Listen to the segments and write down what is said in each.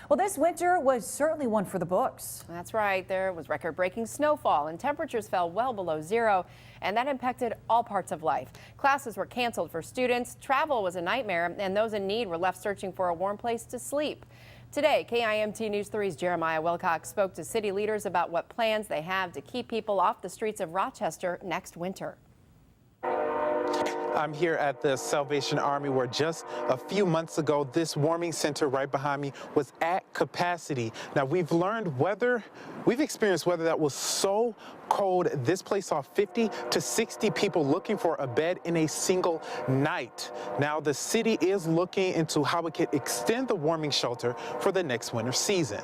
Well, this winter was certainly one for the books. That's right. There was record-breaking snowfall and temperatures fell well below zero, and that impacted all parts of life. Classes were canceled for students, travel was a nightmare, and those in need were left searching for a warm place to sleep. Today, KIMT News 3's Jeremiah Wilcox spoke to city leaders about what plans they have to keep people off the streets of Rochester next winter. I'm here at the Salvation Army, where just a few months ago, this warming center right behind me was at capacity. Now, we've experienced weather that was so cold, this place saw 50 to 60 people looking for a bed in a single night. Now, the city is looking into how it could extend the warming shelter for the next winter season.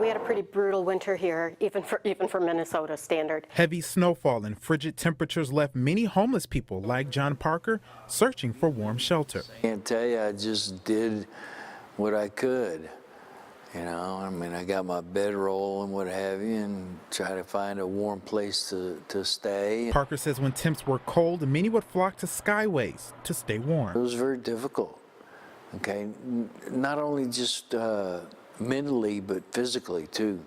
We had a pretty brutal winter here, even for Minnesota standard. Heavy snowfall and frigid temperatures left many homeless people like John Parker searching for warm shelter. I can't tell you, I just did what I could. You know, I mean, I got my bedroll and what have you, and try to find a warm place to stay. Parker says when temps were cold, many would flock to skyways to stay warm. It was very difficult, okay? Not only just mentally, but physically too.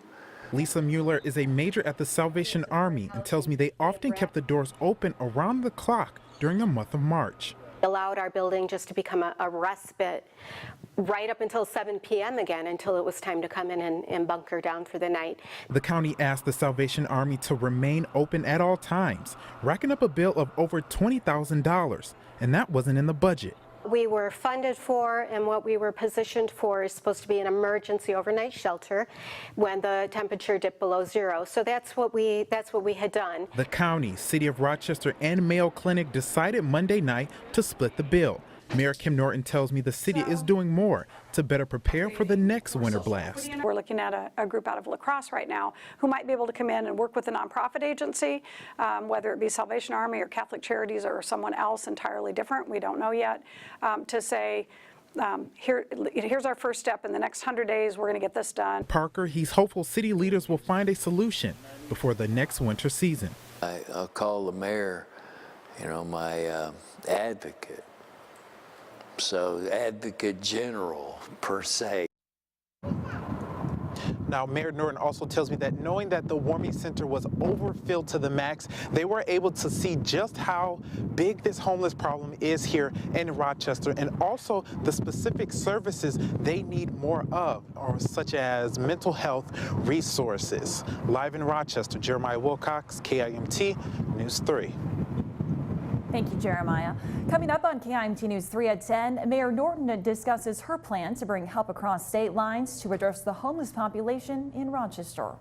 Lisa Mueller is a major at the Salvation Army and tells me they often kept the doors open around the clock during the month of March. Allowed our building just to become a respite right up until 7 p.m. again, until it was time to come in and bunker down for the night. The county asked the Salvation Army to remain open at all times, racking up a bill of over $20,000, and that wasn't in the budget. We were funded for, and what we were positioned for is supposed to be an emergency overnight shelter when the temperature dipped below zero. So that's what we had done. The county, City of Rochester, and Mayo Clinic decided Monday night to split the bill. Mayor Kim Norton tells me the city is doing more to better prepare for the next winter blast. We're looking at a group out of La Crosse right now who might be able to come in and work with a nonprofit agency, whether it be Salvation Army or Catholic Charities or someone else entirely different, we don't know yet, to say, here's our first step. In the next 100 days, we're going to get this done. Parker, he's hopeful city leaders will find a solution before the next winter season. I'll call the mayor, you know, my advocate. So, advocate general, per se. Now, Mayor Norton also tells me that knowing that the warming center was overfilled to the max, they were able to see just how big this homeless problem is here in Rochester, and also the specific services they need more of, or such as mental health resources. Live in Rochester, Jeremiah Wilcox, KIMT News 3. Thank you, Jeremiah. Coming up on KIMT News 3 at 10, Mayor Norton discusses her plan to bring help across state lines to address the homeless population in Rochester.